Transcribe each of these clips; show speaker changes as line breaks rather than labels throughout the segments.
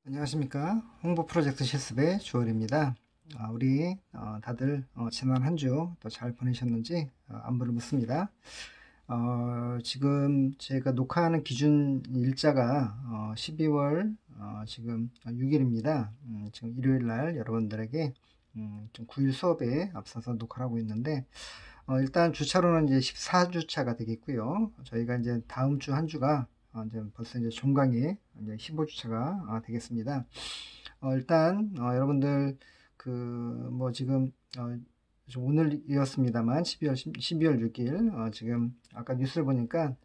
안녕하십니까. 홍보 프로젝트 실습의 주월입니다. 우리 다들 지난 한 주 또 잘 보내셨는지 안부를 묻습니다. 지금 제가 녹화하는 기준 일자가 12월 지금 6일입니다. 지금 일요일 날 여러분들에게 좀 9일 수업에 앞서서 녹화를 하고 있는데 일단 주차로는 이제 14주차가 되겠고요. 저희가 이제 다음 주 한 주가 이제 벌써 이제 종강이 이제 15주차가 되겠습니다. 일단 여러분들 그 뭐 지금 좀 오늘이었습니다만 12월 6일 지금 아까 뉴스를 보니까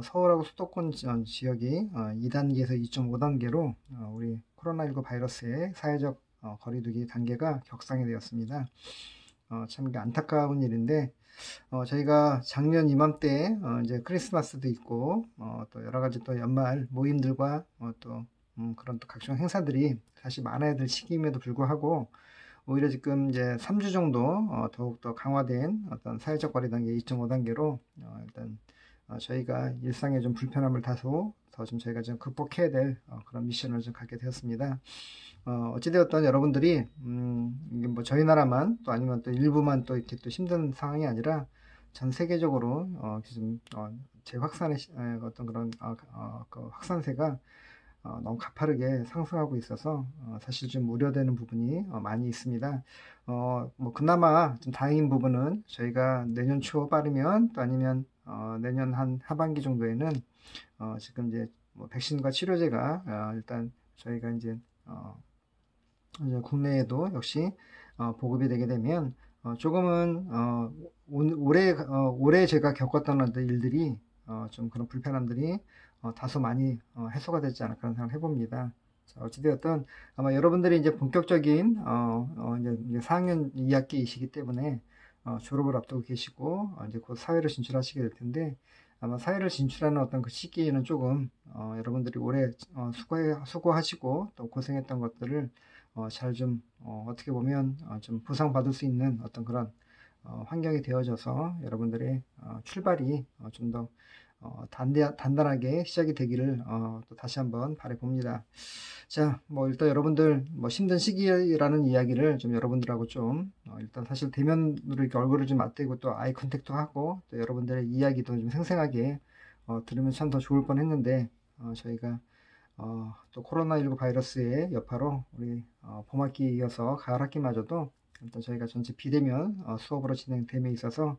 서울하고 수도권 지역이 2단계에서 2.5단계로 우리 코로나19 바이러스의 사회적 거리두기 단계가 격상이 되었습니다. 참 이게 안타까운 일인데 저희가 작년 이맘때 이제 크리스마스도 있고 또 여러 가지 또 연말 모임들과 또 그런 또 각종 행사들이 사실 많아야 될 시기임에도 불구하고 오히려 지금 이제 3주 정도 더욱더 강화된 어떤 사회적 거리 단계 2.5단계로 일단 저희가 일상의 좀 불편함을 다소 더 좀 저희가 좀 극복해야 될 그런 미션을 좀 갖게 되었습니다. 어찌되었던 여러분들이 이게 뭐 저희 나라만 또 아니면 또 일부만 또 이렇게 또 힘든 상황이 아니라 전 세계적으로 지금 재확산의 어떤 그런 그 확산세가 너무 가파르게 상승하고 있어서 사실 좀 우려되는 부분이 많이 있습니다. 뭐 그나마 좀 다행인 부분은 저희가 내년 초 빠르면 또 아니면 내년 한 하반기 정도에는 지금 이제 뭐 백신과 치료제가 일단 저희가 이제 국내에도 역시 보급이 되게 되면 조금은 올해 제가 겪었던 어떤 일들이 좀 그런 불편함들이 다소 많이 해소가 되지 않을까 하는 생각을 해봅니다. 자, 어찌되었든 아마 여러분들이 이제 본격적인 이제 4학년 2학기이시기 때문에 졸업을 앞두고 계시고 이제 곧 사회로 진출하시게 될 텐데 아마 사회를 진출하는 어떤 그 시기에는 조금 여러분들이 오래 수고하시고 또 고생했던 것들을 잘 좀 어떻게 보면 좀 보상받을 수 있는 어떤 그런 환경이 되어져서 여러분들의 출발이 좀 더 단단하게 시작이 되기를 또 다시 한번 바라봅니다. 자, 뭐 일단 여러분들 뭐 힘든 시기라는 이야기를 좀 여러분들하고 좀 일단 사실 대면으로 이렇게 얼굴을 좀 맞대고 또 아이 컨택도 하고 또 여러분들의 이야기도 좀 생생하게 들으면 참 더 좋을 뻔했는데 저희가 또 코로나19 바이러스의 여파로 우리 봄학기에 이어서 가을학기마저도 일단 저희가 전체 비대면 수업으로 진행됨에 있어서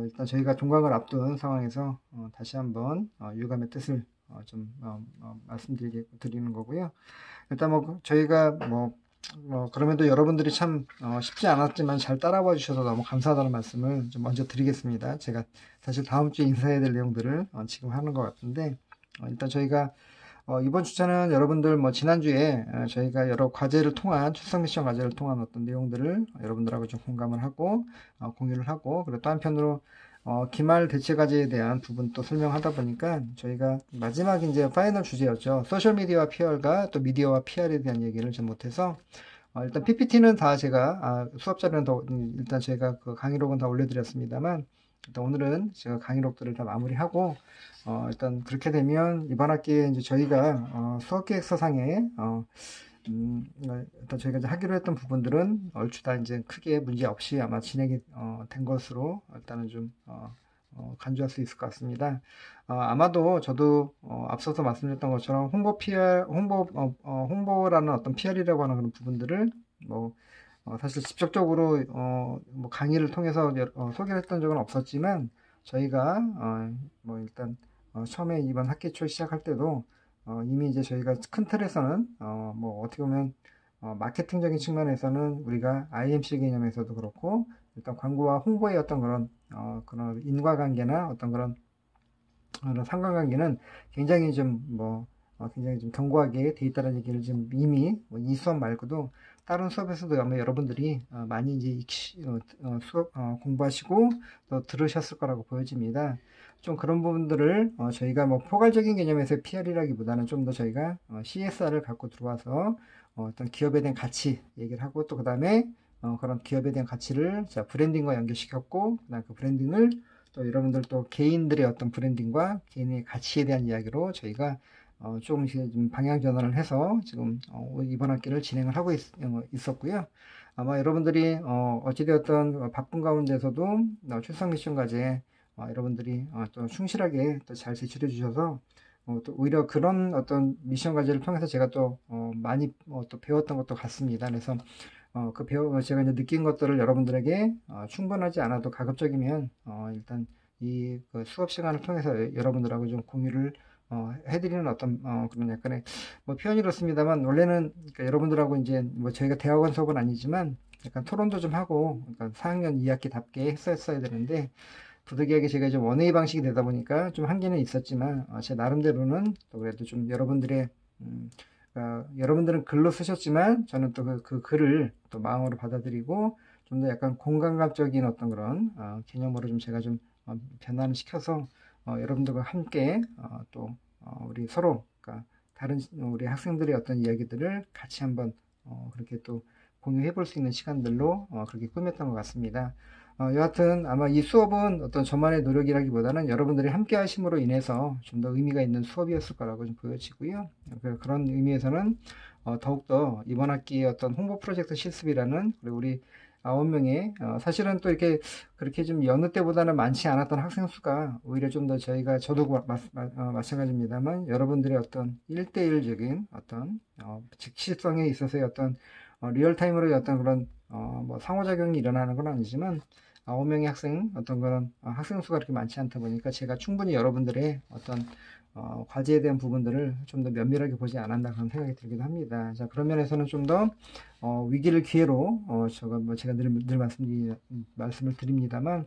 일단 저희가 종강을 앞둔 상황에서 다시 한번 유감의 뜻을 좀 말씀드리는 거고요. 일단 뭐 저희가 그럼에도 여러분들이 참 쉽지 않았지만 잘 따라와 주셔서 너무 감사하다는 말씀을 좀 먼저 드리겠습니다. 제가 사실 다음 주에 인사해야 될 내용들을 지금 하는 것 같은데 일단 저희가 이번 주차는 여러분들 뭐 지난주에 저희가 여러 과제를 통한 출석 미션 과제를 통한 어떤 내용들을 여러분들하고 좀 공감을 하고 공유를 하고 그리고 또 한편으로 기말 대체 과제에 대한 부분 또 설명하다 보니까 저희가 마지막 이제 파이널 주제였죠. 소셜미디어와 PR과 또 미디어와 PR에 대한 얘기를 좀 못해서 일단 PPT는 다 제가 수업 자료는 더 일단 제가 그 강의록은 다 올려드렸습니다만 일단 오늘은 제가 강의록들을 다 마무리하고 일단 그렇게 되면 이번 학기에 이제 저희가 수업계획서상에 일단 저희가 이제 하기로 했던 부분들은 얼추 다 이제 크게 문제 없이 아마 진행이 된 것으로 일단은 좀 간주할 수 있을 것 같습니다. 아마도 저도 앞서서 말씀드렸던 것처럼 홍보 PR, 홍보라는 어떤 PR이라고 하는 그런 부분들을 뭐 사실 직접적으로 뭐 강의를 통해서 소개를 했던 적은 없었지만 저희가 뭐 일단 처음에 이번 학기 초 시작할 때도 이미 이제 저희가 큰 틀에서는 뭐 어떻게 보면 마케팅적인 측면에서는 우리가 IMC 개념에서도 그렇고 일단 광고와 홍보의 어떤 그런 인과관계나 어떤 그런 상관관계는 굉장히 굉장히 좀 견고하게 돼 있다는 얘기를 지금 이미 이 수업 말고도 다른 수업에서도 아마 여러분들이 많이 이제 수업 공부하시고 또 들으셨을 거라고 보여집니다. 좀 그런 부분들을 저희가 뭐 포괄적인 개념에서 PR이라기보다는 좀 더 저희가 CSR을 갖고 들어와서 어떤 기업에 대한 가치 얘기를 하고 또 그 다음에 그런 기업에 대한 가치를 자 브랜딩과 연결시켰고 그다음 그 브랜딩을 또 여러분들 또 개인들의 어떤 브랜딩과 개인의 가치에 대한 이야기로 저희가 조금씩 좀 방향 전환을 해서 지금 이번 학기를 진행을 하고 있었고요. 아마 여러분들이 어찌되었던 바쁜 가운데서도 출석 미션 과제 여러분들이 또 충실하게 또 잘 제출해 주셔서 또 오히려 그런 어떤 미션 과제를 통해서 제가 또 많이 또 배웠던 것도 같습니다. 그래서 제가 이제 느낀 것들을 여러분들에게 충분하지 않아도 가급적이면 일단 그 수업 시간을 통해서 여러분들하고 좀 공유를 해드리는 어떤 그런 약간의 뭐 표현이 그렇습니다만 원래는 그러니까 여러분들하고 이제 뭐 저희가 대학원 수업은 아니지만 약간 토론도 좀 하고 그러니까 4학년 2학기답게 했었어야 되는데 부득이하게 제가 좀 원웨이 방식이 되다 보니까 좀 한계는 있었지만 제 나름대로는 또 그래도 좀 여러분들의 여러분들은 글로 쓰셨지만 저는 또 그 글을 또 마음으로 받아들이고 좀 더 약간 공감각적인 어떤 그런 개념으로 좀 제가 좀 변환을 시켜서 여러분들과 함께 또 우리 서로 그러니까 다른 우리 학생들의 어떤 이야기들을 같이 한번 그렇게 또 공유해 볼 수 있는 시간들로 그렇게 꾸몄던 것 같습니다. 여하튼 아마 이 수업은 어떤 저만의 노력이라기보다는 여러분들이 함께 하심으로 인해서 좀 더 의미가 있는 수업이었을 거라고 좀 보여지고요. 그런 의미에서는 더욱더 이번 학기의 어떤 홍보 프로젝트 실습이라는 우리 9명의 사실은 또 이렇게 그렇게 좀 여느 때보다는 많지 않았던 학생 수가 오히려 좀 더 저도 마찬가지입니다만 여러분들의 어떤 1대1적인 어떤 즉시성에 있어서의 어떤 리얼타임으로의 어떤 그런 뭐 상호작용이 일어나는 건 아니지만 9명의 학생 어떤 그런 학생 수가 그렇게 많지 않다 보니까 제가 충분히 여러분들의 어떤 과제에 대한 부분들을 좀 더 면밀하게 보지 않았나 그런 생각이 들기도 합니다. 자, 그런 면에서는 좀 더 위기를 기회로 제가 늘 말씀을 드립니다만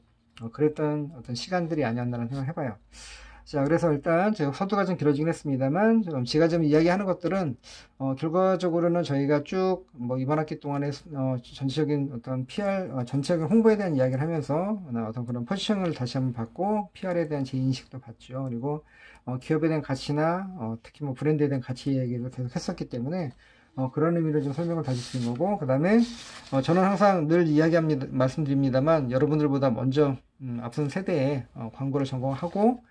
그랬던 어떤 시간들이 아니었나라는 생각을 해봐요. 자, 그래서 일단 제가 서두가 좀 길어지긴 했습니다만 제가 좀 이야기하는 것들은 결과적으로는 저희가 쭉 뭐 이번 학기 동안에 전체적인 어떤 PR 전체적인 홍보에 대한 이야기를 하면서 어떤 그런 포지션을 다시 한번 받고 PR에 대한 제 인식도 받죠. 그리고 기업에 대한 가치나 특히 뭐 브랜드에 대한 가치 이야기를 계속 했었기 때문에 그런 의미로 좀 설명을 다시 드린 거고 그 다음에 저는 항상 늘 말씀드립니다만 여러분들보다 먼저 앞선 세대에 광고를 전공하고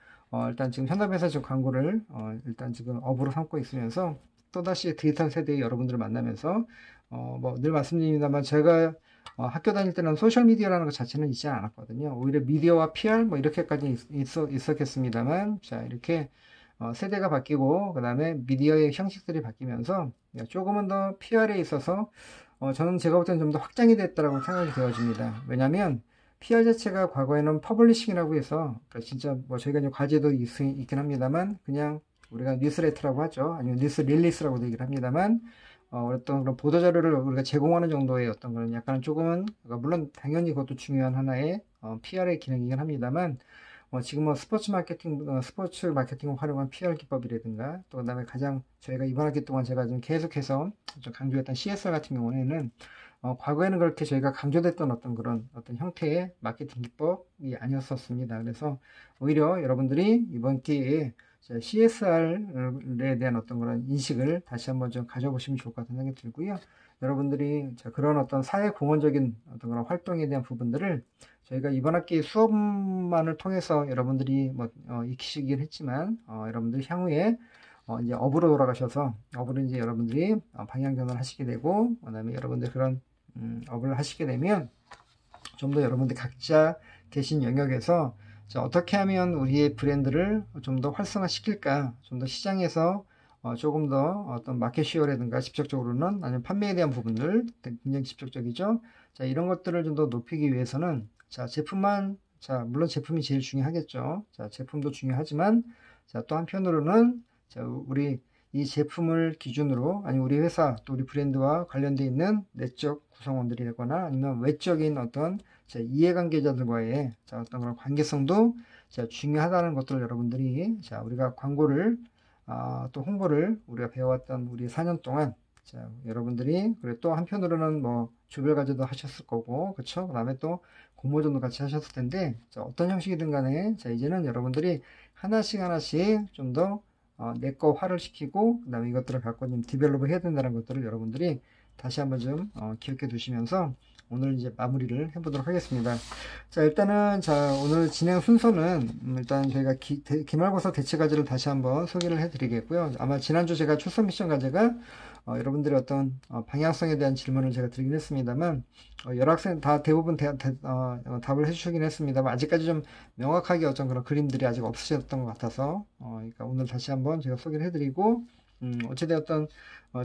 일단 지금 현업에서 지금 광고를 일단 지금 업으로 삼고 있으면서 또다시 디지털 세대의 여러분들을 만나면서 뭐 늘 말씀드립니다만 제가 학교 다닐 때는 소셜미디어라는 것 자체는 있지 않았거든요. 오히려 미디어와 PR 뭐 이렇게까지 있었겠습니다만 자 이렇게 세대가 바뀌고 그 다음에 미디어의 형식들이 바뀌면서 조금은 더 PR에 있어서 저는 제가 볼 때는 좀 더 확장이 됐다고 생각이 되어집니다. 왜냐하면 PR 자체가 과거에는 퍼블리싱이라고 해서 그러니까 진짜 뭐 저희가 이제 과제도 있긴 합니다만 그냥 우리가 뉴스레터라고 하죠. 아니면 뉴스 릴리스라고도 얘기를 합니다만 어떤 그런 보도자료를 우리가 제공하는 정도의 어떤 그런 약간 조금은 그러니까 물론 당연히 그것도 중요한 하나의 PR의 기능이긴 합니다만 지금 뭐 스포츠 마케팅을 활용한 PR 기법이라든가 또 그다음에 가장 저희가 이번 학기 동안 제가 좀 계속해서 좀 강조했던 CSR 같은 경우에는 과거에는 그렇게 저희가 강조됐던 어떤 그런 어떤 형태의 마케팅 기법이 아니었었습니다. 그래서 오히려 여러분들이 이번 기회에 CSR에 대한 어떤 그런 인식을 다시 한번 좀 가져보시면 좋을 것 같은 생각이 들고요. 여러분들이 그런 어떤 사회 공헌적인 어떤 그런 활동에 대한 부분들을 저희가 이번 학기 수업만을 통해서 여러분들이 뭐 익히시긴 했지만 여러분들 향후에 이제 업으로 돌아가셔서 업으로 이제 여러분들이 방향 전환을 하시게 되고 그다음에 여러분들 그런 업을 하시게 되면 좀 더 여러분들 각자 계신 영역에서 어떻게 하면 우리의 브랜드를 좀 더 활성화시킬까 좀 더 시장에서 조금 더 어떤 마켓 시어라든가 직접적으로는 아니면 판매에 대한 부분들 굉장히 직접적이죠. 자, 이런 것들을 좀 더 높이기 위해서는 물론 제품이 제일 중요하겠죠. 자, 제품도 중요하지만 또 한편으로는 우리 이 제품을 기준으로 아니면 우리 회사 또 우리 브랜드와 관련되어 있는 내적 구성원들이거나 아니면 외적인 어떤 이해관계자들과의 어떤 그런 관계성도 중요하다는 것들을 여러분들이 우리가 광고를 또 홍보를 우리가 배워왔던 우리 4년 동안 여러분들이 그리고 또 한편으로는 뭐 조별과제도 하셨을 거고 그쵸? 그 다음에 또 공모전도 같이 하셨을 텐데 어떤 형식이든 간에 이제는 여러분들이 하나씩 좀 더 내거화를 시키고 그 다음에 이것들을 갖고 좀 디벨롭을 해야 된다는 것들을 여러분들이 다시 한번 좀 기억해 두시면서 오늘 이제 마무리를 해보도록 하겠습니다. 자, 일단은, 자, 오늘 진행 순서는, 일단 저희가 기말고사 대체 과제를 다시 한번 소개를 해드리겠고요. 아마 지난주 제가 출석 미션 과제가, 여러분들의 어떤, 방향성에 대한 질문을 제가 드리긴 했습니다만, 여러 학생 다 대부분 답을 해주시긴 했습니다만, 아직까지 좀 명확하게 어떤 그런 그림들이 아직 없으셨던 것 같아서, 그러니까 오늘 다시 한번 제가 소개를 해드리고, 어찌되었던,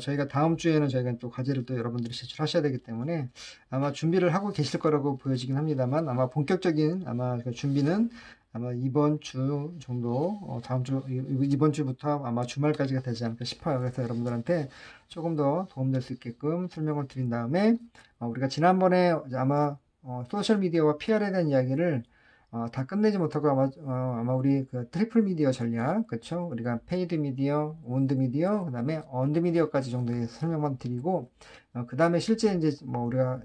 저희가 다음 주에는 저희가 또 과제를 또 여러분들이 제출하셔야 되기 때문에 아마 준비를 하고 계실 거라고 보여지긴 합니다만 아마 본격적인 아마 그 준비는 아마 이번 주 정도, 다음 주, 이번 주부터 아마 주말까지가 되지 않을까 싶어요. 그래서 여러분들한테 조금 더 도움될 수 있게끔 설명을 드린 다음에, 우리가 지난번에 아마, 소셜미디어와 PR에 대한 이야기를 다 끝내지 못하고 아마 우리 그 트리플 미디어 전략, 그쵸? 우리가 페이드 미디어, 온드 미디어, 그 다음에 언드 미디어까지 정도의 설명만 드리고, 그 다음에 실제 이제 뭐 우리가,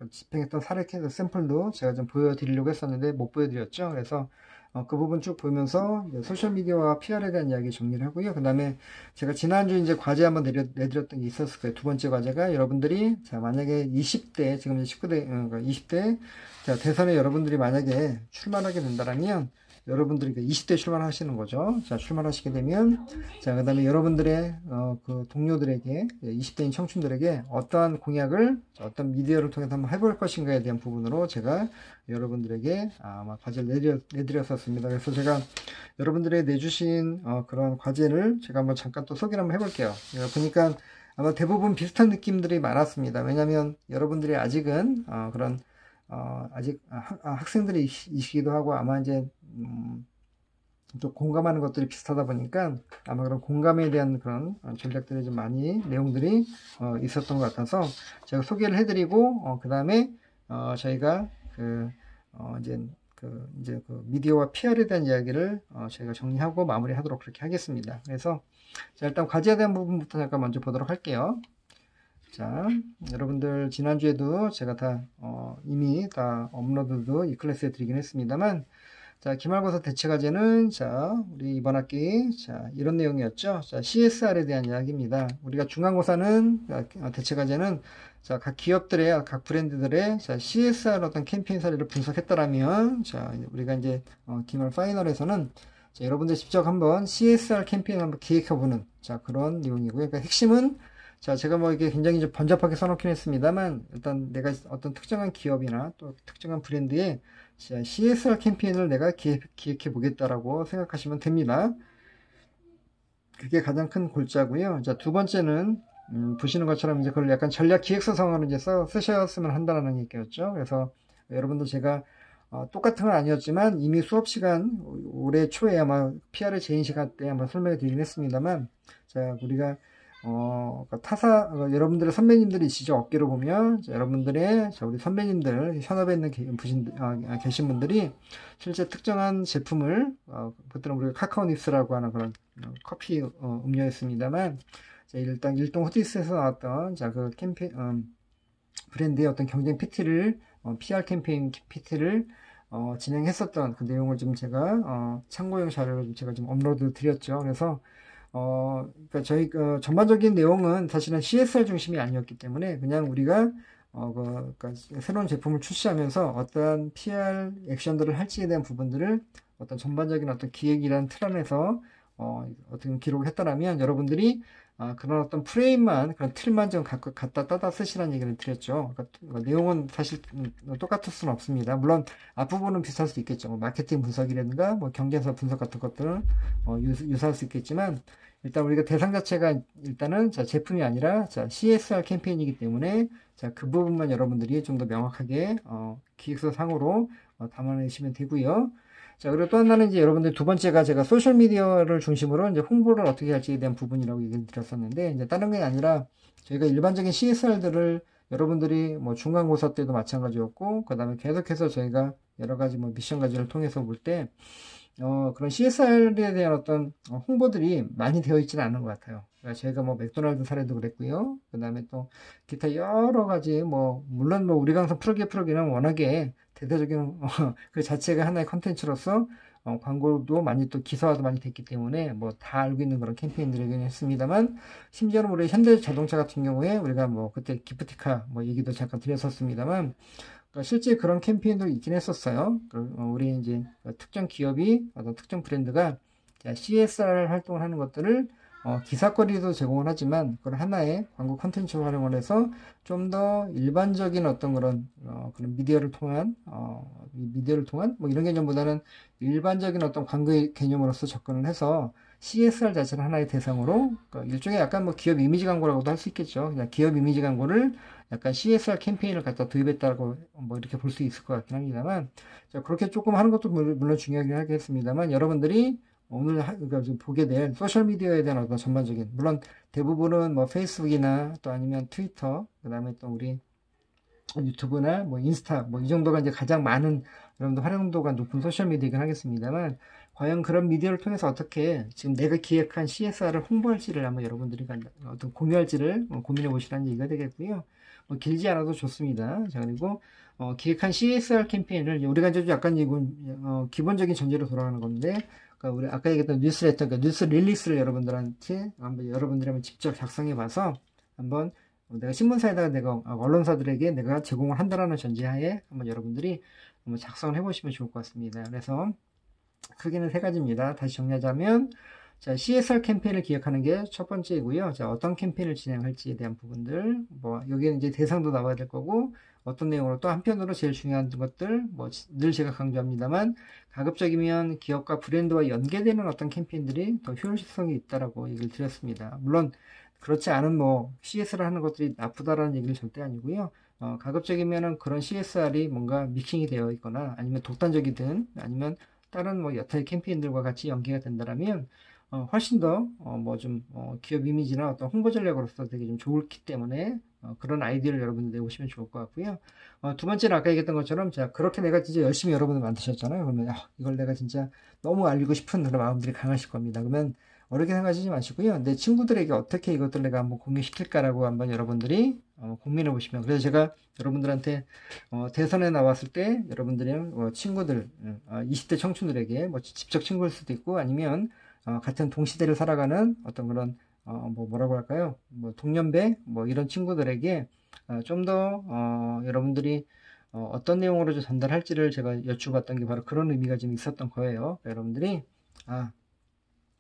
집행했던 사례 케이스 샘플도 제가 좀 보여드리려고 했었는데 못 보여드렸죠. 그래서 그 부분 쭉 보면서 소셜미디어와 PR에 대한 이야기 정리를 하고요. 그 다음에 제가 지난주 이제 과제 한번 내드렸던 게 있었을 거예요. 두 번째 과제가 여러분들이 자 만약에 20대 지금 이제 19대 20대 자 대선에 여러분들이 만약에 출마하게 된다면 여러분들이 20대 출마하시는 거죠. 자 출마하시게 되면 자 그다음에 여러분들의 그 동료들에게 20대인 청춘들에게 어떠한 공약을 어떤 미디어를 통해서 한번 해볼 것인가에 대한 부분으로 제가 여러분들에게 아마 과제를 내드렸었습니다. 그래서 제가 여러분들이 내주신 그런 과제를 제가 한번 잠깐 또 소개를 한번 해볼게요. 보니까 아마 대부분 비슷한 느낌들이 많았습니다. 왜냐하면 여러분들이 아직은 그런 아직 학생들이시기도 하고 아마 이제 또 공감하는 것들이 비슷하다 보니까 아마 그런 공감에 대한 그런 전략들이 좀 많이 내용들이 있었던 것 같아서 제가 소개를 해드리고 그 다음에 저희가 이제 그 미디어와 PR에 대한 이야기를 저희가 정리하고 마무리하도록 그렇게 하겠습니다. 그래서 자, 일단 과제에 대한 부분부터 잠깐 먼저 보도록 할게요. 자, 여러분들 지난주에도 제가 다 이미 다 업로드도 이 클래스에 드리긴 했습니다만 자, 기말고사 대체 과제는 자, 우리 이번 학기 자, 이런 내용이었죠. 자, CSR에 대한 이야기입니다. 우리가 중간고사는 대체 과제는 자, 각 기업들의 각 브랜드들의 자, CSR 어떤 캠페인 사례를 분석했더라면 자, 우리가 이제 기말 파이널에서는 자, 여러분들 직접 한번 CSR 캠페인을 한번 기획해보는 자, 그런 내용이고요. 그러니까 핵심은 자, 제가 뭐 이게 굉장히 좀 번잡하게 써놓긴 했습니다만 일단 내가 어떤 특정한 기업이나 또 특정한 브랜드의 자, CSR 캠페인을 내가 기획해 보겠다라고 생각하시면 됩니다. 그게 가장 큰 골자고요. 자, 두 번째는 보시는 것처럼 이제 그걸 약간 전략 기획서성으로 이제 쓰셨으면 한다는 얘기였죠. 그래서 여러분들 제가 똑같은 건 아니었지만 이미 수업 시간 올해 초에 아마 PR의 재인 시간 때 한번 설명해 드리긴 했습니다만 자, 우리가 여러분들의 선배님들이시죠. 어깨로 보면, 자, 여러분들의, 자, 우리 선배님들, 현업에 있는 계신 분들이 실제 특정한 제품을, 보통 우리가 카카오닙스라고 하는 그런 커피 음료였습니다만, 자, 일단 일동 후디스에서 나왔던, 자, 그 브랜드의 어떤 경쟁 PT를, PR 캠페인 PT를, 진행했었던 그 내용을 좀 제가, 참고용 자료를 좀 제가 좀 업로드 드렸죠. 그래서, 그러니까 저희 전반적인 내용은 사실은 CSR 중심이 아니었기 때문에 그냥 우리가 그러니까 새로운 제품을 출시하면서 어떠한 PR 액션들을 할지에 대한 부분들을 어떤 전반적인 어떤 기획이라는 틀 안에서 어떻게 기록을 했다라면 여러분들이 그런 어떤 프레임만 그런 틀만 좀 갖다 따다 쓰시라는 얘기를 드렸죠. 그러니까 내용은 사실 똑같을 수는 없습니다. 물론 앞부분은 비슷할 수 있겠죠. 뭐 마케팅 분석이라든가 뭐 경쟁사 분석 같은 것들은 유사할 수 있겠지만 일단 우리가 대상 자체가 일단은 자, 제품이 아니라 자, CSR 캠페인이기 때문에 자, 그 부분만 여러분들이 좀 더 명확하게 기획서 상으로 담아내시면 되고요. 자, 그리고 또 하나는 이제 여러분들 두 번째가 제가 소셜미디어를 중심으로 이제 홍보를 어떻게 할지에 대한 부분이라고 얘기를 드렸었는데, 이제 다른 게 아니라 저희가 일반적인 CSR들을 여러분들이 뭐 중간고사 때도 마찬가지였고, 그 다음에 계속해서 저희가 여러 가지 뭐 미션 과제를 통해서 볼 때, 그런 CSR에 대한 어떤 홍보들이 많이 되어 있지는 않은 것 같아요. 그러니까 저희가 뭐 맥도날드 사례도 그랬고요. 그 다음에 또 기타 여러 가지 뭐, 물론 뭐 우리 강사 프로기는 워낙에 대대적인 그 자체가 하나의 컨텐츠로서 광고도 많이 또 기사화도 많이 됐기 때문에 뭐 다 알고 있는 그런 캠페인들이긴 했습니다만, 심지어는 우리 현대자동차 같은 경우에 우리가 뭐 그때 기프티카 뭐 얘기도 잠깐 드렸었습니다만, 그러니까 실제 그런 캠페인도 있긴 했었어요. 우리 이제 특정 기업이 어떤 특정 브랜드가 CSR 활동을 하는 것들을 기사거리도 제공을 하지만 그걸 하나의 광고 콘텐츠로 활용을 해서 좀 더 일반적인 어떤 그런 미디어를 통한 뭐 이런 개념보다는 일반적인 어떤 광고의 개념으로서 접근을 해서 CSR 자체를 하나의 대상으로, 그러니까 일종의 약간 뭐 기업 이미지 광고라고도 할 수 있겠죠. 그냥 기업 이미지 광고를 약간 CSR 캠페인을 갖다 도입했다고 뭐 이렇게 볼 수 있을 것 같긴 합니다만, 자, 그렇게 조금 하는 것도 물론 중요하긴 하겠습니다만, 여러분들이 오늘 그러니까 지금 보게 될 소셜미디어에 대한 어떤 전반적인, 물론 대부분은 뭐 페이스북이나 또 아니면 트위터, 그 다음에 또 우리 유튜브나 뭐 인스타 뭐 이 정도가 이제 가장 많은, 여러분들 활용도가 높은 소셜미디어이긴 하겠습니다만, 과연 그런 미디어를 통해서 어떻게 지금 내가 기획한 CSR을 홍보할지를 한번 여러분들이 어떤 공유할지를 고민해 보시라는 얘기가 되겠고요. 뭐 길지 않아도 좋습니다. 자, 그리고 기획한 CSR 캠페인을 우리가 이제 약간 이건 기본적인 전제로 돌아가는 건데, 그러니까 우리 아까 얘기했던 뉴스레터, 그러니까 뉴스 릴리스를 여러분들이 한번 직접 작성해 봐서 한번 내가 신문사에다가 내가 언론사들에게 내가 제공을 한다라는 전제하에 한번 여러분들이 한번 작성을 해보시면 좋을 것 같습니다. 그래서 크게는 세 가지입니다. 다시 정리하자면, 자, CSR 캠페인을 기획하는 게 첫 번째이고요. 자, 어떤 캠페인을 진행할지에 대한 부분들, 뭐 여기에는 이제 대상도 나와야 될 거고, 어떤 내용으로, 또 한편으로 제일 중요한 것들, 뭐 늘 제가 강조합니다만, 가급적이면 기업과 브랜드와 연계되는 어떤 캠페인들이 더 효율성이 있다라고 얘기를 드렸습니다. 물론 그렇지 않은 뭐 CSR 하는 것들이 나쁘다라는 얘기는 절대 아니고요. 가급적이면은 그런 CSR이 뭔가 믹싱이 되어 있거나 아니면 독단적이든 아니면 다른 뭐 여타의 캠페인들과 같이 연계가 된다면 훨씬 더 뭐 좀 기업 이미지나 어떤 홍보 전략으로서 되게 좀 좋기 때문에 그런 아이디어를 여러분들 내보시면 좋을 것 같고요. 두 번째는 아까 얘기했던 것처럼, 자, 그렇게 내가 진짜 열심히 여러분들 만드셨잖아요. 그러면 이걸 내가 진짜 너무 알리고 싶은 그런 마음들이 강하실 겁니다. 그러면 어렵게 생각하시지 마시고요. 내 친구들에게 어떻게 이것들 내가 한번 공유시킬까라고 한번 여러분들이 고민해 보시면, 그래서 제가 여러분들한테 대선에 나왔을 때 여러분들이 친구들, 20대 청춘들에게 뭐 직접 친구일 수도 있고 아니면 같은 동시대를 살아가는 어떤 그런 뭐 뭐라고 할까요? 뭐 동년배 뭐 이런 친구들에게 좀 더 여러분들이 어떤 내용으로 좀 전달할지를 제가 여쭈봤던 게 바로 그런 의미가 좀 있었던 거예요. 그러니까 여러분들이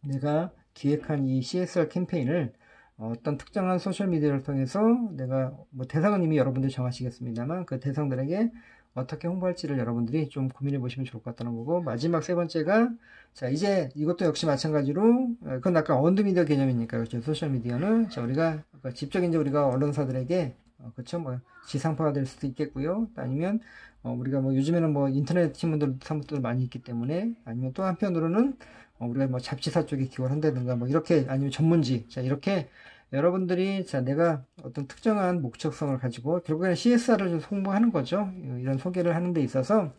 내가 기획한 이 CSR 캠페인을 어떤 특정한 소셜미디어를 통해서 내가 뭐 대상은 이미 여러분들이 정하시겠습니다만 그 대상들에게 어떻게 홍보할지를 여러분들이 좀 고민해 보시면 좋을 것 같다는 거고, 마지막 세 번째가, 자, 이제 이것도 역시 마찬가지로 그건 아까 언드미디어 개념이니까, 그렇죠. 소셜미디어는 자, 우리가 직접 이제 우리가 언론사들에게 그렇죠. 뭐 지상파가 될 수도 있겠고요. 아니면 우리가 뭐 요즘에는 뭐 인터넷 신문들 사무들 많이 있기 때문에, 아니면 또 한편으로는 우리가 뭐 잡지사 쪽에 기여를 한다든가 뭐 이렇게, 아니면 전문지, 자, 이렇게 여러분들이, 자, 내가 어떤 특정한 목적성을 가지고 결국에는 CSR을 좀 홍보하는 거죠. 이런 소개를 하는 데 있어서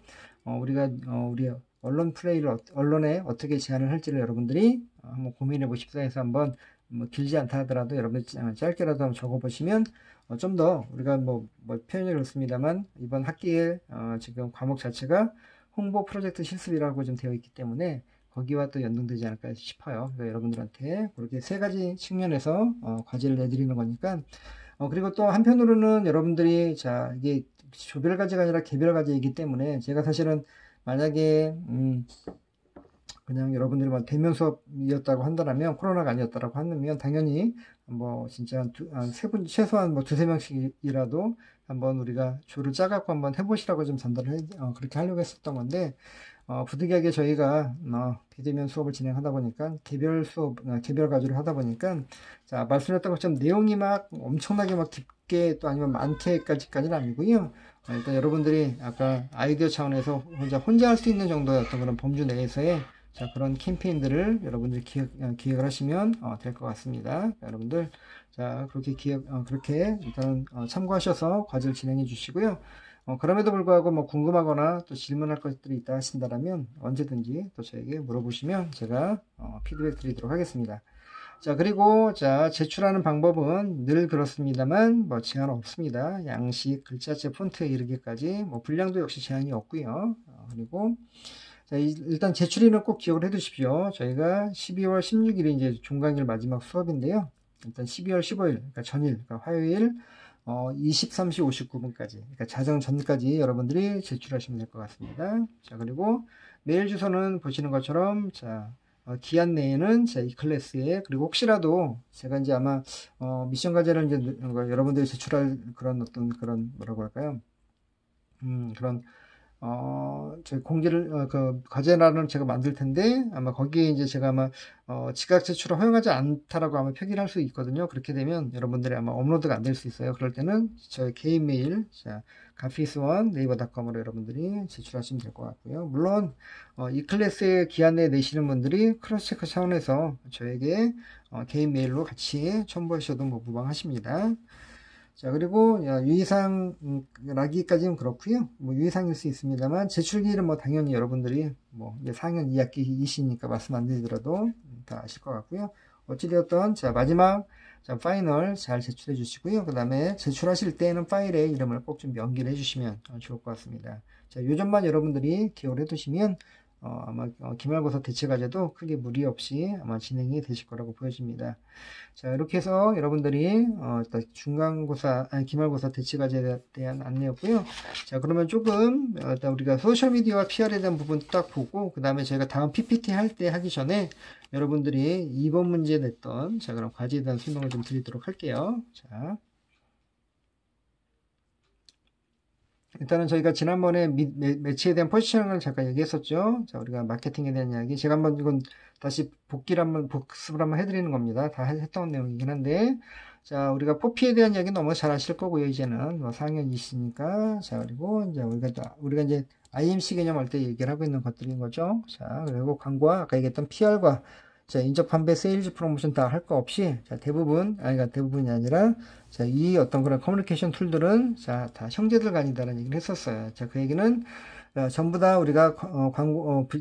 우리가 우리 언론 플레이를 언론에 어떻게 제안을 할지를 여러분들이 한번 고민해 보십사 해서 한번 뭐 길지 않다 하더라도 여러분들 짧게라도 한번 적어 보시면 좀 더 우리가 뭐 표현이 그렇습니다만 이번 학기에 지금 과목 자체가 홍보 프로젝트 실습이라고 좀 되어 있기 때문에 거기와 또 연동되지 않을까 싶어요. 그러니까 여러분들한테 그렇게 세 가지 측면에서 과제를 내드리는 거니까. 그리고 또 한편으로는 여러분들이, 자, 이게 조별 과제가 아니라 개별 과제이기 때문에 제가 사실은 만약에 그냥 여러분들이 뭐 대면 수업이었다고 한다면, 코로나가 아니었다라고 한다면 당연히 뭐 진짜 세 분, 최소한 뭐 두세 명씩이라도 한번 우리가 조를 짜갖고 한번 해보시라고 좀 전달을 그렇게 하려고 했었던 건데, 부득이하게 저희가 비대면 수업을 진행하다 보니까 개별 수업, 개별 과제를 하다 보니까, 자, 말씀드렸던 것처럼 내용이 막 엄청나게 막 깊게 또 아니면 많게까지는 아니고요. 일단 여러분들이 아까 아이디어 차원에서 혼자 할 수 있는 정도의 어떤 그런 범주 내에서의, 자, 그런 캠페인들을 여러분들이 기획을 하시면 될 것 같습니다. 여러분들, 자, 그렇게 그렇게 일단 참고하셔서 과제를 진행해 주시고요. 그럼에도 불구하고 뭐 궁금하거나 또 질문할 것들이 있다 하신다면 언제든지 또 저에게 물어보시면 제가 피드백 드리도록 하겠습니다. 자, 그리고 자, 제출하는 방법은 늘 그렇습니다만 뭐 제한 없습니다. 양식, 글자체, 폰트에 이르기까지 뭐 분량도 역시 제한이 없고요. 그리고 자, 일단 제출일은 꼭 기억을 해 두십시오. 저희가 12월 16일이 이제 종강일 마지막 수업인데요. 일단 12월 15일, 그러니까 전일, 그러니까 화요일, 23시 59분까지, 그러니까 자정 전까지 여러분들이 제출하시면 될 것 같습니다. 자, 그리고 메일 주소는 보시는 것처럼, 자, 기한 내에는 자, 이 클래스에, 그리고 혹시라도 제가 이제 아마, 미션 과제를 이제 여러분들이 제출할 그런 어떤 그런, 뭐라고 할까요? 그런 저희 공지를, 그, 과제란을 제가 만들 텐데, 아마 거기에 이제 제가 아마, 지각 제출을 허용하지 않다라고 아마 표기를 할 수 있거든요. 그렇게 되면 여러분들이 아마 업로드가 안 될 수 있어요. 그럴 때는 저희 개인 메일, 자, 가피스원 네이버닷컴으로 여러분들이 제출하시면 될 것 같고요. 물론, 이 클래스의 기한에 내시는 분들이 크로스 체크 차원에서 저에게, 개인 메일로 같이 첨부하셔도 뭐 무방하십니다. 자, 그리고 유의사항라기까지는 그렇고요. 뭐 유의사항일 수 있습니다만 제출기일은 뭐 당연히 여러분들이 뭐 이제 4학년 2학기이시니까 말씀 안 드리더라도 다 아실 것 같고요. 어찌되었던 자 마지막 자 파이널 잘 제출해 주시고요. 그 다음에 제출하실 때에는 파일에 이름을 꼭 좀 명기를 해주시면 좋을 것 같습니다. 자, 요 점만 여러분들이 기억을 해두시면 아마 기말고사 대체과제도 크게 무리 없이 아마 진행이 되실 거라고 보여집니다. 자, 이렇게 해서 여러분들이 중간고사, 아니 기말고사 대치과제에 대한 안내였고요. 자, 그러면 조금 일단 우리가 소셜미디어와 PR에 대한 부분 딱 보고 그 다음에 저희가 다음 PPT 할 때 하기 전에 여러분들이 2번 문제 냈던 자, 그럼 과제에 대한 설명을 좀 드리도록 할게요. 자, 일단은 저희가 지난번에 매치에 대한 포지셔닝을 잠깐 얘기했었죠. 자, 우리가 마케팅에 대한 이야기. 제가 한번 이건 다시 복습을 한번 해드리는 겁니다. 다 했던 내용이긴 한데. 자, 우리가 포피에 대한 이야기 너무 잘 아실 거고요. 이제는 뭐 4학년이시니까. 자, 그리고 이제 우리가 이제 IMC 개념 할 때 얘기를 하고 있는 것들인 거죠. 자, 그리고 광고와 아까 얘기했던 PR과 자, 인적 판매, 세일즈 프로모션 다 할 거 없이, 자, 그러니까 대부분이 아니라, 자, 이 어떤 그런 커뮤니케이션 툴들은, 자, 다 형제들 간이다라는 얘기를 했었어요. 자, 그 얘기는, 전부 다 우리가,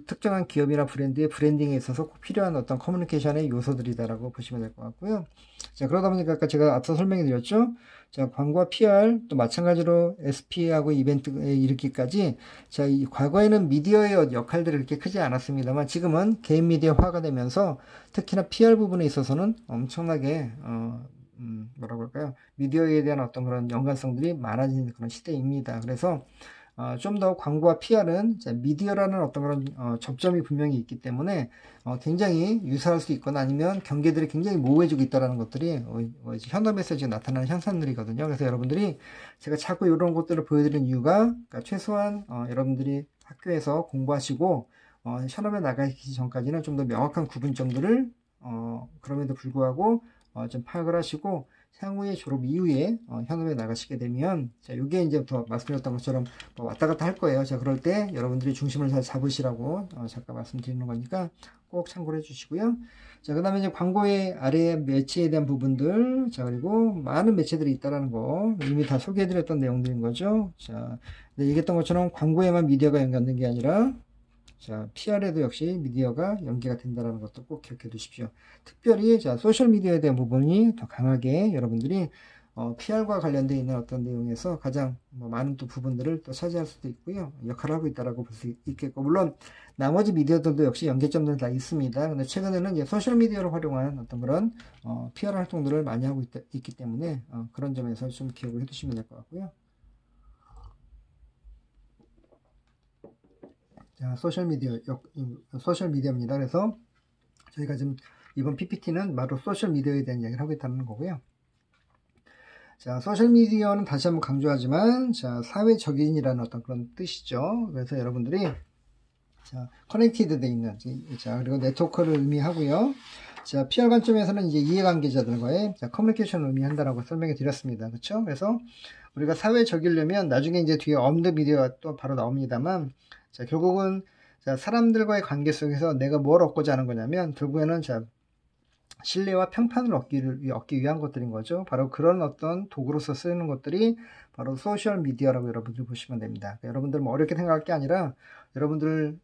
특정한 기업이나 브랜드의 브랜딩에 있어서 꼭 필요한 어떤 커뮤니케이션의 요소들이다라고 보시면 될 것 같고요. 자, 그러다 보니까 아까 제가 앞서 설명해 드렸죠? 자, 광고와 PR, 또 마찬가지로 SP하고 이벤트에 이르기까지, 자, 이 과거에는 미디어의 역할들이 그렇게 크지 않았습니다만, 지금은 개인 미디어화가 되면서, 특히나 PR 부분에 있어서는 엄청나게, 뭐라고 할까요? 미디어에 대한 어떤 그런 연관성들이 많아지는 그런 시대입니다. 그래서, 좀 더 광고와 PR은 미디어라는 어떤 그런 접점이 분명히 있기 때문에 굉장히 유사할 수 있거나 아니면 경계들이 굉장히 모호해지고 있다는 것들이 현업에서 지금 나타나는 현상들이거든요. 그래서 여러분들이 제가 자꾸 이런 것들을 보여드리는 이유가 그러니까 최소한 여러분들이 학교에서 공부하시고 현업에 나가기 전까지는 좀 더 명확한 구분점들을 그럼에도 불구하고 좀 파악을 하시고 향후에 졸업 이후에 현업에 나가시게 되면 자, 요게 이제 더 말씀드렸던 것처럼 뭐 왔다 갔다 할 거예요. 자, 그럴 때 여러분들이 중심을 잘 잡으시라고 잠깐 말씀드리는 거니까 꼭 참고를 해 주시고요. 자, 그 다음에 이제 광고의 아래 매체에 대한 부분들, 자, 그리고 많은 매체들이 있다라는 거 이미 다 소개해 드렸던 내용들인 거죠. 자, 얘기했던 것처럼 광고에만 미디어가 연관된 게 아니라 자, PR에도 역시 미디어가 연계가 된다는 것도 꼭 기억해 두십시오. 특별히 자, 소셜미디어에 대한 부분이 더 강하게 여러분들이 PR과 관련되어 있는 어떤 내용에서 가장 뭐 많은 또 부분들을 또 차지할 수도 있고요. 역할을 하고 있다라고 볼 수 있겠고, 물론 나머지 미디어들도 역시 연계점들은 다 있습니다. 근데 최근에는 이제 소셜미디어를 활용한 어떤 그런 PR 활동들을 많이 하고 있기 때문에 그런 점에서 좀 기억을 해 두시면 될 것 같고요. 자, 소셜미디어입니다. 그래서 저희가 지금 이번 PPT는 바로 소셜미디어에 대한 이야기를 하고 있다는 거고요. 자, 소셜미디어는 다시 한번 강조하지만, 자, 사회적인이라는 어떤 그런 뜻이죠. 그래서 여러분들이, 자, 커넥티드 돼 있는, 자, 그리고 네트워크를 의미하고요. 자, PR 관점에서는 이제 이해관계자들과의 커뮤니케이션을 의미한다라고 설명해 드렸습니다. 그렇죠? 그래서 우리가 사회적이려면 나중에 이제 뒤에 언더 미디어가 또 바로 나옵니다만, 자, 결국은 자, 사람들과의 관계 속에서 내가 뭘 얻고자 하는 거냐면 결국에는 자, 신뢰와 평판을 얻기 위한 것들인 거죠. 바로 그런 어떤 도구로서 쓰는 것들이 바로 소셜 미디어라고 여러분들 보시면 됩니다. 그러니까 여러분들 뭐 어렵게 생각할 게 아니라 여러분들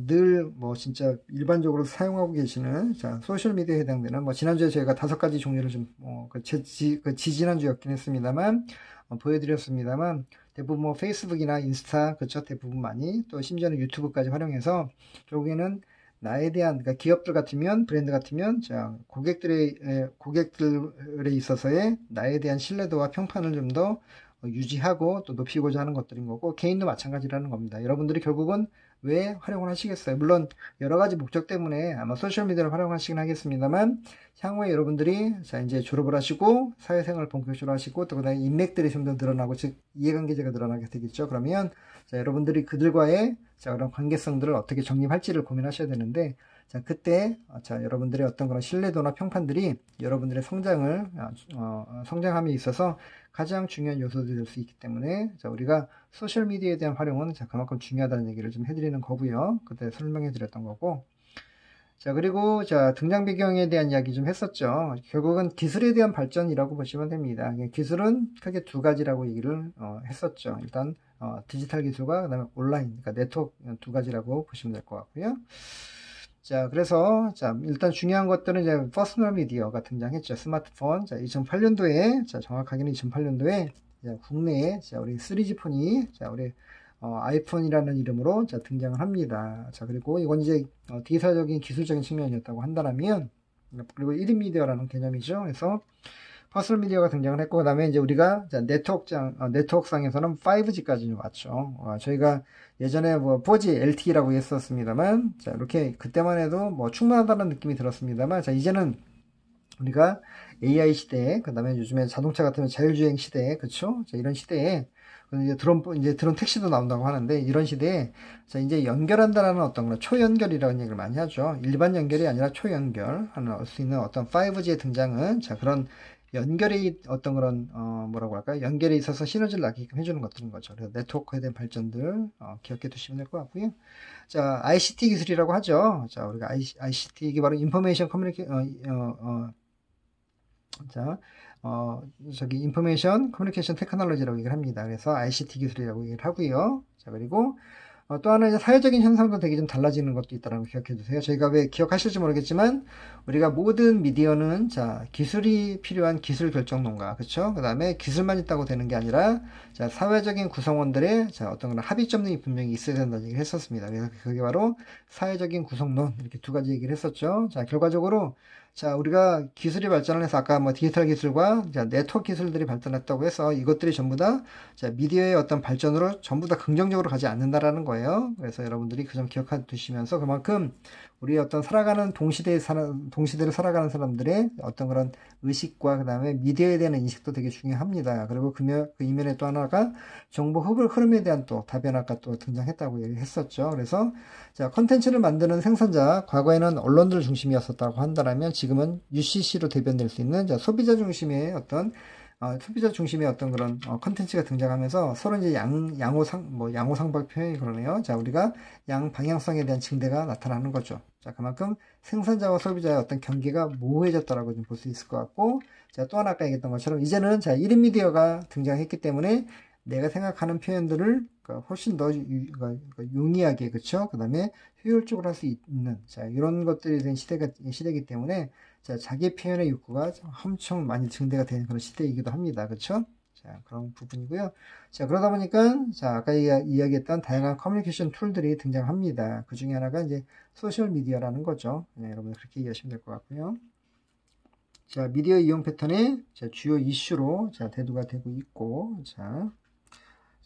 늘 뭐 진짜 일반적으로 사용하고 계시는 자, 소셜 미디어에 해당되는 뭐 지난주에 저희가 5가지 종류를 좀 지지난주였긴 했습니다만 보여드렸습니다만 대부분 뭐 페이스북이나 인스타, 그쵸? 대부분 많이, 또 심지어는 유튜브까지 활용해서, 결국에는 나에 대한, 그러니까 기업들 같으면, 브랜드 같으면, 자, 고객들에 있어서의 나에 대한 신뢰도와 평판을 좀 더 유지하고 또 높이고자 하는 것들인 거고, 개인도 마찬가지라는 겁니다. 여러분들이 결국은 왜 활용을 하시겠어요? 물론, 여러 가지 목적 때문에 아마 소셜미디어를 활용하시긴 하겠습니다만, 향후에 여러분들이 자 이제 졸업을 하시고 사회생활을 본격적으로 하시고 또 그다음에 인맥들이 좀 더 늘어나고 즉 이해관계자가 늘어나게 되겠죠. 그러면 자 여러분들이 그들과의 자 그런 관계성들을 어떻게 정립할지를 고민하셔야 되는데 자 그때 자 여러분들의 어떤 그런 신뢰도나 평판들이 여러분들의 성장을 성장함에 있어서 가장 중요한 요소들이 될 수 있기 때문에 자 우리가 소셜 미디어에 대한 활용은 자 그만큼 중요하다는 얘기를 좀 해드리는 거고요. 그때 설명해 드렸던 거고. 자, 그리고, 자, 등장 배경에 대한 이야기 좀 했었죠. 결국은 기술에 대한 발전이라고 보시면 됩니다. 기술은 크게 두 가지라고 얘기를, 했었죠. 일단, 디지털 기술과 그다음에 온라인, 그러니까 네트워크 두 가지라고 보시면 될 것 같고요. 자, 그래서, 자, 일단 중요한 것들은 이제 퍼스널 미디어가 등장했죠. 스마트폰. 자, 2008년도에, 자, 정확하게는 2008년도에, 국내에, 자, 우리 3G 폰이, 자, 우리 아이폰이라는 이름으로 자, 등장을 합니다. 자, 그리고 이건 이제 디지털적인 기술적인 측면이었다고 한다면, 그리고 1인 미디어라는 개념이죠. 그래서 퍼스널 미디어가 등장을 했고, 그 다음에 이제 우리가 자, 네트워크상에서는 5G까지 왔죠. 저희가 예전에 뭐 4G LTE라고 했었습니다만, 자, 이렇게 그때만 해도 뭐 충분하다는 느낌이 들었습니다만, 자, 이제는 우리가 AI 시대에, 그 다음에 요즘에 자동차 같으면 자율주행 시대에, 그쵸? 자, 이런 시대에 이제 드론 택시도 나온다고 하는데, 이런 시대에, 자, 이제 연결한다라는 어떤 그런 초연결이라는 얘기를 많이 하죠. 일반 연결이 아니라 초연결 하는 수 있는 어떤 5G의 등장은, 자, 그런 연결이 어떤 그런, 뭐라고 할까요? 연결에 있어서 시너지를 나게끔 해주는 것들인 거죠. 그래서 네트워크에 대한 발전들, 기억해 두시면 될 것 같고요. 자, ICT 기술이라고 하죠. 자, 우리가 ICT, 이게 바로 인포메이션 자, 인포메이션 커뮤니케이션 테크놀로지라고 얘기를 합니다. 그래서 ICT 기술이라고 얘기를 하고요. 자, 그리고 또 하나 이제 사회적인 현상도 되게 좀 달라지는 것도 있다는 거 기억해 두세요. 저희가 왜 기억하실지 모르겠지만 우리가 모든 미디어는 자 기술이 필요한 기술 결정론가 그렇죠? 그 다음에 기술만 있다고 되는 게 아니라 자 사회적인 구성원들의 자 어떤 그런 합의점이 분명히 있어야 된다는 얘기를 했었습니다. 그래서 그게 바로 사회적인 구성론 이렇게 두 가지 얘기를 했었죠. 자 결과적으로 자, 우리가 기술이 발전을 해서 아까 뭐 디지털 기술과 네트워크 기술들이 발전했다고 해서 이것들이 전부 다 자, 미디어의 어떤 발전으로 전부 다 긍정적으로 가지 않는다라는 거예요. 그래서 여러분들이 그 점 기억해 두시면서 그만큼 우리 어떤 살아가는 동시대를 살아가는 사람들의 어떤 그런 의식과 그 다음에 미디어에 대한 인식도 되게 중요합니다. 그리고 그 이면에 또 하나가 정보 흐름에 대한 또 다변화가 또 등장했다고 얘기했었죠. 그래서 자, 컨텐츠를 만드는 생산자, 과거에는 언론들 중심이었었다고 한다면 지금은 UCC로 대변될 수 있는 자, 소비자 중심의 어떤 그런 컨텐츠가 등장하면서 서로 이제 양호상박 표현이 그러네요. 자, 우리가 양 방향성에 대한 증대가 나타나는 거죠. 자, 그만큼 생산자와 소비자의 어떤 경계가 모호해졌다라고 좀 볼 수 있을 것 같고, 자, 또 하나 아까 얘기했던 것처럼 이제는 자, 1인 미디어가 등장했기 때문에 내가 생각하는 표현들을 훨씬 더 용이하게, 그쵸? 그 다음에 효율적으로 할 수 있는, 자, 이런 것들이 된 시대이기 때문에, 자, 자기 표현의 욕구가 엄청 많이 증대가 되는 그런 시대이기도 합니다. 그쵸? 자, 그런 부분이고요. 자, 그러다 보니까, 자, 아까 이야기했던 다양한 커뮤니케이션 툴들이 등장합니다. 그 중에 하나가 이제 소셜미디어라는 거죠. 네, 여러분 그렇게 이해하시면 될 것 같고요. 자, 미디어 이용 패턴의 주요 이슈로, 자, 대두가 되고 있고, 자,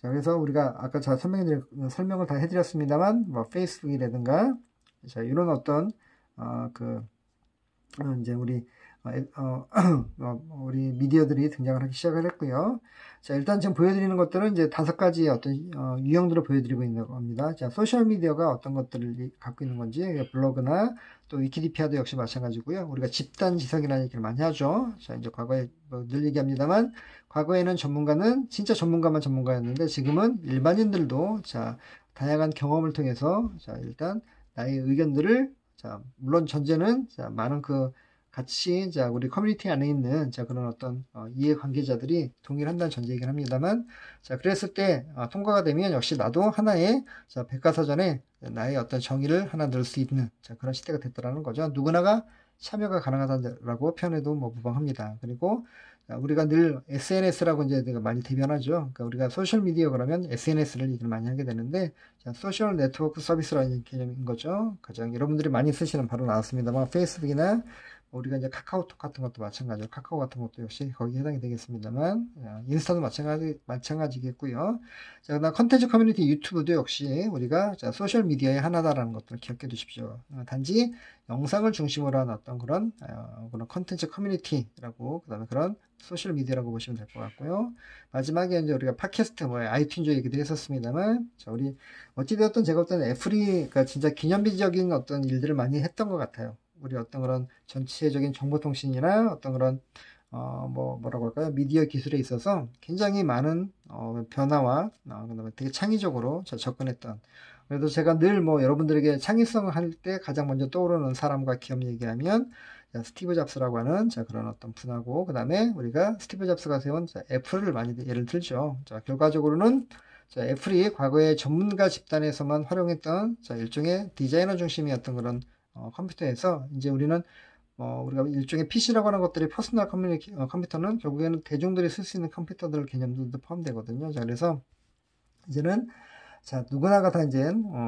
그래서 우리가 아까 설명을 다 해드렸습니다만, 뭐, 페이스북이라든가, 자, 이런 어떤, 이제 우리 미디어들이 등장을 하기 시작을 했고요. 자, 일단 지금 보여드리는 것들은 이제 5가지 어떤, 유형들을 보여드리고 있는 겁니다. 자, 소셜미디어가 어떤 것들을 갖고 있는 건지, 블로그나 또 위키디피아도 역시 마찬가지고요. 우리가 집단 지성이라는 얘기를 많이 하죠. 자, 이제 과거에 늘 얘기합니다만, 과거에는 진짜 전문가만 전문가였는데, 지금은 일반인들도, 자, 다양한 경험을 통해서, 자, 일단 나의 의견들을, 자, 물론 전제는, 자, 많은 같이, 자, 우리 커뮤니티 안에 있는, 자, 그런 어떤, 이해관계자들이 동일한다는 전제이긴 합니다만, 자, 그랬을 때, 통과가 되면 역시 나도 하나의, 자, 백과사전에 나의 어떤 정의를 하나 넣을 수 있는, 자, 그런 시대가 됐더라는 거죠. 누구나가 참여가 가능하다라고 표현해도 뭐 무방합니다. 그리고 우리가 늘 SNS라고 이제 내가 많이 대변하죠. 그러니까 우리가 소셜 미디어 그러면 SNS를 얘기를 많이 하게 되는데, 자, 소셜 네트워크 서비스라는 개념인 거죠. 가장 여러분들이 많이 쓰시는 바로 나왔습니다만 페이스북이나 우리가 이제 카카오톡 같은 것도 마찬가지로 카카오 같은 것도 역시 거기에 해당이 되겠습니다만, 인스타도 마찬가지겠고요. 자, 그다음 컨텐츠 커뮤니티 유튜브도 역시 우리가 자, 소셜 미디어의 하나다라는 것들을 기억해 두십시오. 단지 영상을 중심으로 한 어떤 그런 컨텐츠 커뮤니티라고, 그다음에 그런 소셜 미디어라고 보시면 될 것 같고요. 마지막에 이제 우리가 팟캐스트, 뭐 아이튠즈 얘기도 했었습니다만, 자, 우리 어찌되었든 제가 어떤 애플이가 진짜 기념비적인 어떤 일들을 많이 했던 것 같아요. 우리 어떤 그런 전체적인 정보통신이나 어떤 그런 뭐라고 할까요? 미디어 기술에 있어서 굉장히 많은 변화와 그다음에 되게 창의적으로 접근했던. 그래도 제가 늘 뭐 여러분들에게 창의성을 할 때 가장 먼저 떠오르는 사람과 기업 얘기하면 스티브 잡스라고 하는 그런 어떤 분하고, 그다음에 우리가 스티브 잡스가 세운 애플을 많이 예를 들죠. 자, 결과적으로는 애플이 과거에 전문가 집단에서만 활용했던 일종의 디자이너 중심이었던 그런 컴퓨터에서 이제 우리는 우리가 일종의 PC라고 하는 것들이 퍼스널 컴퓨터는 결국에는 대중들이 쓸 수 있는 컴퓨터들 개념들도 포함되거든요. 자, 그래서 이제는 자, 누구나가 다 이제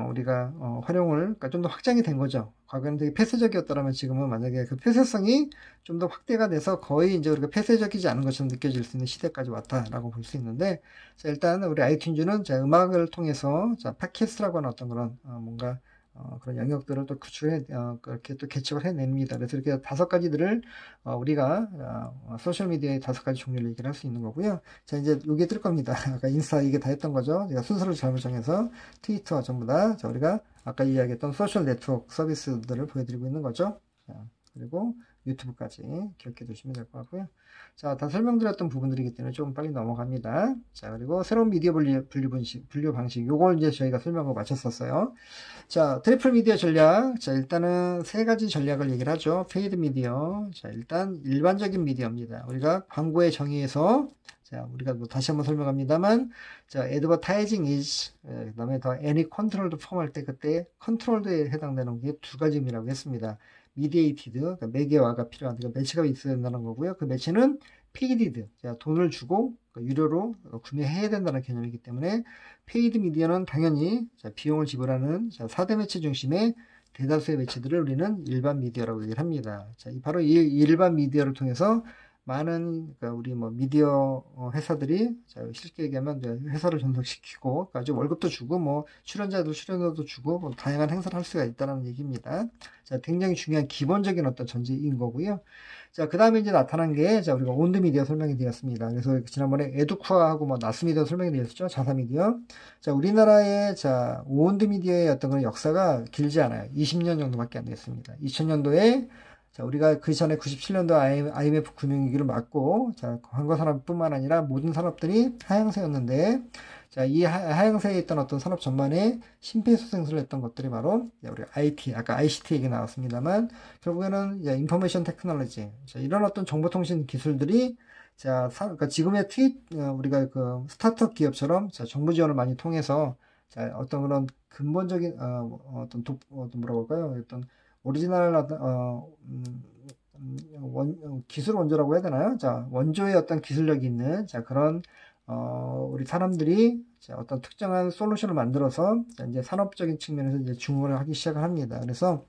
우리가 활용을, 그러니까 좀 더 확장이 된 거죠. 과거에는 되게 폐쇄적이었더라면 지금은 만약에 그 폐쇄성이 좀 더 확대가 돼서 거의 이제 우리가 폐쇄적이지 않은 것처럼 느껴질 수 있는 시대까지 왔다라고 볼 수 있는데, 자, 일단 우리 아이튠즈는 자, 음악을 통해서 자, 팟캐스트라고 하는 어떤 그런 뭔가 그런 영역들을 또 그렇게 또 개척을 해냅니다. 그래서 이렇게 5가지들을 우리가 소셜 미디어의 5가지 종류를 얘기를 할 수 있는 거고요. 자, 이제 요게 뜰 겁니다. 아까 인스타 이게 다 했던 거죠. 제가 순서를 잘못 정해서 트위터 전부 다, 자, 우리가 아까 이야기했던 소셜 네트워크 서비스들을 보여드리고 있는 거죠. 자, 그리고 유튜브까지 기억해 두시면 될 것 같고요. 자, 다 설명드렸던 부분들이기 때문에 조금 빨리 넘어갑니다. 자, 그리고 새로운 미디어 분류 방식, 요걸 이제 저희가 설명하고 마쳤었어요. 자, 트리플 미디어 전략. 자, 일단은 3가지 전략을 얘기를 하죠. 페이드 미디어. 자, 일단 일반적인 미디어입니다. 우리가 광고의 정의에서, 자, 우리가 뭐 다시 한번 설명합니다만, 자, advertising is, 그 다음에 더 any controlled form 할 때 그때 controlled에 해당되는 게 2가지 의미라고 했습니다. mediated, 그러니까 매개화가 필요한, 그러니까 매체가 있어야 된다는 거고요. 그 매체는 paid, 자, 돈을 주고 유료로 구매해야 된다는 개념이기 때문에 페이드 미디어는 당연히 비용을 지불하는 4대 매체 중심의 대다수의 매체들을 우리는 일반 미디어라고 얘기를 합니다. 자, 바로 이 일반 미디어를 통해서 많은, 그러니까 우리 뭐 미디어 회사들이 쉽게 얘기하면 회사를 전속시키고 아주 월급도 주고 뭐 출연료도 주고 뭐 다양한 행사를 할 수가 있다는 얘기입니다. 자, 굉장히 중요한 기본적인 어떤 전제인 거고요. 자, 그 다음에 이제 나타난 게, 자, 우리가 온드미디어 설명이 드렸습니다. 그래서 지난번에 에듀쿠아하고 뭐 나스미디어 설명이 드렸죠. 자사미디어. 자, 우리나라의, 자, 온드미디어의 어떤 그런 역사가 길지 않아요. 20년 정도밖에 안 됐습니다. 2000년도에, 자, 우리가 그 전에 97년도 IMF 금융위기를 맞고, 자, 광고산업뿐만 아니라 모든 산업들이 하향세였는데, 자, 이 하향세에 있던 어떤 산업 전반에 심폐소생술을 했던 것들이 바로 우리 IT, 아까 ICT 얘기 나왔습니다만, 결국에는 인포메이션 테크놀로지, 자, 이런 어떤 정보통신 기술들이 자, 그러니까 지금의 우리가 그 스타트업 기업처럼 자, 정부 지원을 많이 통해서 자, 어떤 그런 근본적인 어떤 뭐라고 할까요? 어떤 오리지널 기술 원조라고 해야 되나요? 자, 원조의 어떤 기술력이 있는 자, 그런 우리 사람들이 어떤 특정한 솔루션을 만들어서 이제 산업적인 측면에서 이제 중흥을 하기 시작을 합니다. 그래서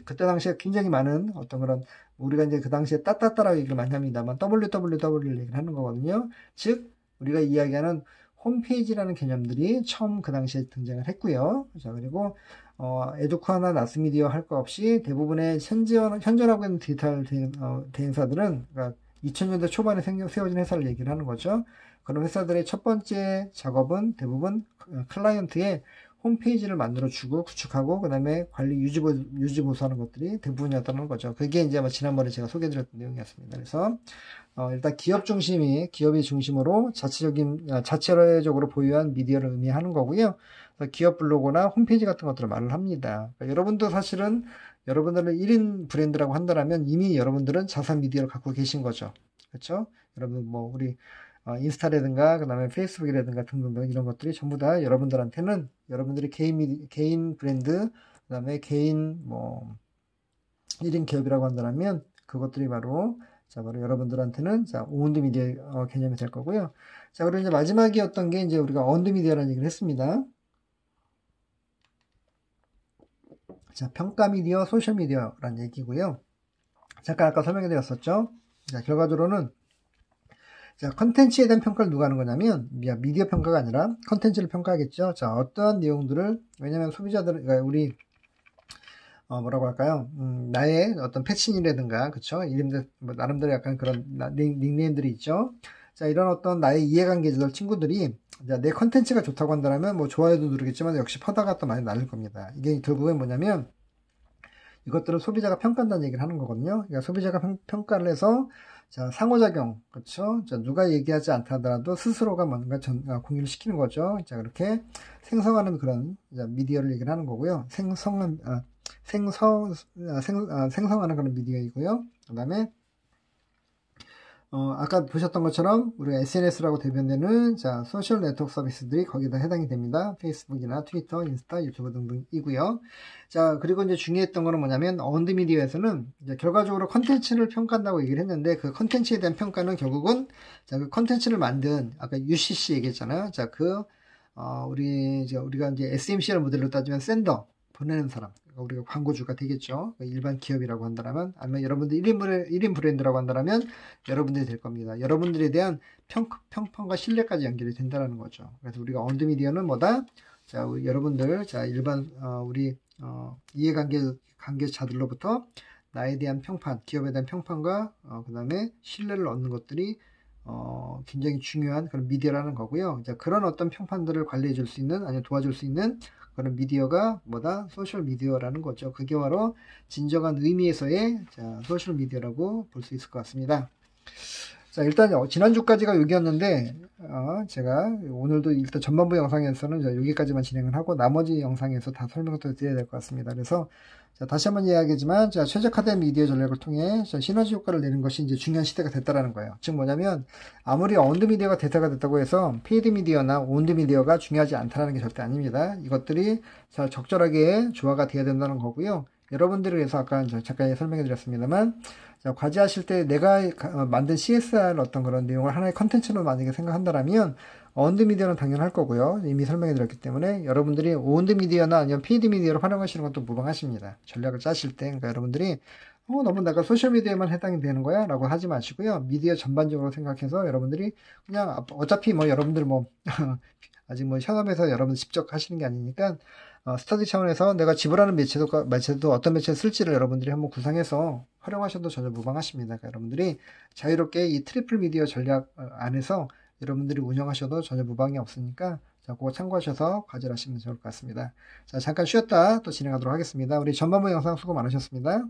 그때 당시에 굉장히 많은 어떤 그런 우리가 이제 그 당시에 따따따라고 얘기를 많이 합니다만 WWW를 얘기를 하는 거거든요. 즉 우리가 이야기하는 홈페이지라는 개념들이 처음 그 당시에 등장을 했고요. 자, 그리고 에듀카나 나스미디어 할 거 없이 대부분의 현존하고 있는 디지털 대행사들은 그러니까 2000년대 초반에 세워진 회사를 얘기를 하는 거죠. 그런 회사들의 첫 번째 작업은 대부분 클라이언트의 홈페이지를 만들어주고 구축하고 그 다음에 관리 유지보수하는 것들이 대부분이었다는 거죠. 그게 이제 지난번에 제가 소개해드렸던 내용이었습니다. 그래서 일단 기업이 중심으로 자체적으로 보유한 미디어를 의미하는 거고요. 기업 블로그나 홈페이지 같은 것들을 말을 합니다. 그러니까 여러분도 사실은 여러분들은 1인 브랜드라고 한다면 이미 여러분들은 자사 미디어를 갖고 계신 거죠. 그렇죠? 여러분 뭐 우리 인스타라든가 그다음에 페이스북이라든가 등등 이런 것들이 전부 다 여러분들한테는 여러분들이 개인 브랜드 그다음에 개인 뭐 1인 기업이라고 한다면 그것들이 바로 바로 여러분들한테는 온드 미디어 개념이 될 거고요. 그리고 이제 마지막이었던 게 이제 우리가 언드 미디어라는 얘기를 했습니다. 평가 미디어, 소셜 미디어라는 얘기고요. 잠깐 아까 설명해 드렸었죠. 결과적으로는 컨텐츠에 대한 평가를 누가 하는 거냐면 미디어 평가가 아니라 컨텐츠를 평가하겠죠. 어떠한 내용들을, 왜냐면 소비자들, 그러니까 우리 뭐라고 할까요? 나의 어떤 패친이라든가, 그쵸? 이름들, 나름대로 약간 그런 닉네임들이 있죠. 이런 어떤 나의 이해관계자들, 친구들이, 내 컨텐츠가 좋다고 한다면, 좋아요도 누르겠지만, 역시 퍼다가 또 많이 날릴 겁니다. 이게 결국엔 뭐냐면, 이것들은 소비자가 평가한다는 얘기를 하는 거거든요. 그러니까 소비자가 평가를 해서, 상호작용, 그쵸? 누가 얘기하지 않다 하더라도 스스로가 뭔가 공유를 시키는 거죠. 그렇게 생성하는 그런 미디어를 얘기를 하는 거고요. 생성하는 그런 미디어이고요. 그 다음에 아까 보셨던 것처럼 우리가 SNS라고 대변되는 소셜 네트워크 서비스들이 거기다 해당이 됩니다. 페이스북이나 트위터, 인스타, 유튜브 등등이고요. 그리고 이제 중요했던 거는 뭐냐면 언드 미디어에서는 이제 결과적으로 컨텐츠를 평가한다고 얘기를 했는데, 그 컨텐츠에 대한 평가는 결국은 그 컨텐츠를 만든 아까 UCC 얘기했잖아요. 우리가 이제 SMCR 모델로 따지면 샌더, 보내는 사람, 우리가 광고주가 되겠죠. 일반 기업이라고 한다면, 아니면 여러분들 1인 브랜드라고 한다면 여러분들이 될 겁니다. 여러분들에 대한 평판과 신뢰까지 연결이 된다는 거죠. 그래서 우리가 언드 미디어는 뭐다? 여러분들, 일반 우리 이해관계자들로부터 나에 대한 평판, 기업에 대한 평판과 그 다음에 신뢰를 얻는 것들이 굉장히 중요한 그런 미디어라는 거고요. 그런 어떤 평판들을 관리해 줄 수 있는, 아니면 도와줄 수 있는 그런 미디어가 뭐다? 소셜 미디어라는 거죠. 그게 바로 진정한 의미에서의 소셜 미디어라고 볼 수 있을 것 같습니다. 일단 지난주까지가 여기였는데 제가 오늘도 일단 전반부 영상에서는 여기까지만 진행을 하고 나머지 영상에서 다 설명을 또 드려야 될 것 같습니다. 그래서 다시 한번 이야기하지만 최적화된 미디어 전략을 통해 시너지 효과를 내는 것이 이제 중요한 시대가 됐다라는 거예요. 즉 뭐냐면 아무리 언드 미디어가 대세가 됐다고 해서 페이드 미디어나 온드 미디어가 중요하지 않다는 게 절대 아닙니다. 이것들이 잘 적절하게 조화가 돼야 된다는 거고요. 여러분들을 위해서 아까 잠깐 설명해 드렸습니다만, 과제하실 때 내가 만든 CSR 어떤 그런 내용을 하나의 컨텐츠로 만약에 생각한다면 언드 미디어는 당연할 거고요. 이미 설명해 드렸기 때문에 여러분들이 온드 미디어나 아니면 페이드 미디어를 활용하시는 것도 무방하십니다. 전략을 짜실 때. 그러니까 여러분들이 너무 내가 소셜미디어에만 해당이 되는 거야? 라고 하지 마시고요. 미디어 전반적으로 생각해서 여러분들이 그냥 어차피 여러분들 아직 현업에서 여러분들 직접 하시는 게 아니니까 스터디 차원에서 내가 지불하는 매체도 어떤 매체를 쓸지를 여러분들이 한번 구상해서 활용하셔도 전혀 무방하십니다. 그러니까 여러분들이 자유롭게 이 트리플 미디어 전략 안에서 여러분들이 운영하셔도 전혀 무방이 없으니까 그거 참고하셔서 과제를 하시면 좋을 것 같습니다. 잠깐 쉬었다 또 진행하도록 하겠습니다. 우리 전반부 영상 수고 많으셨습니다.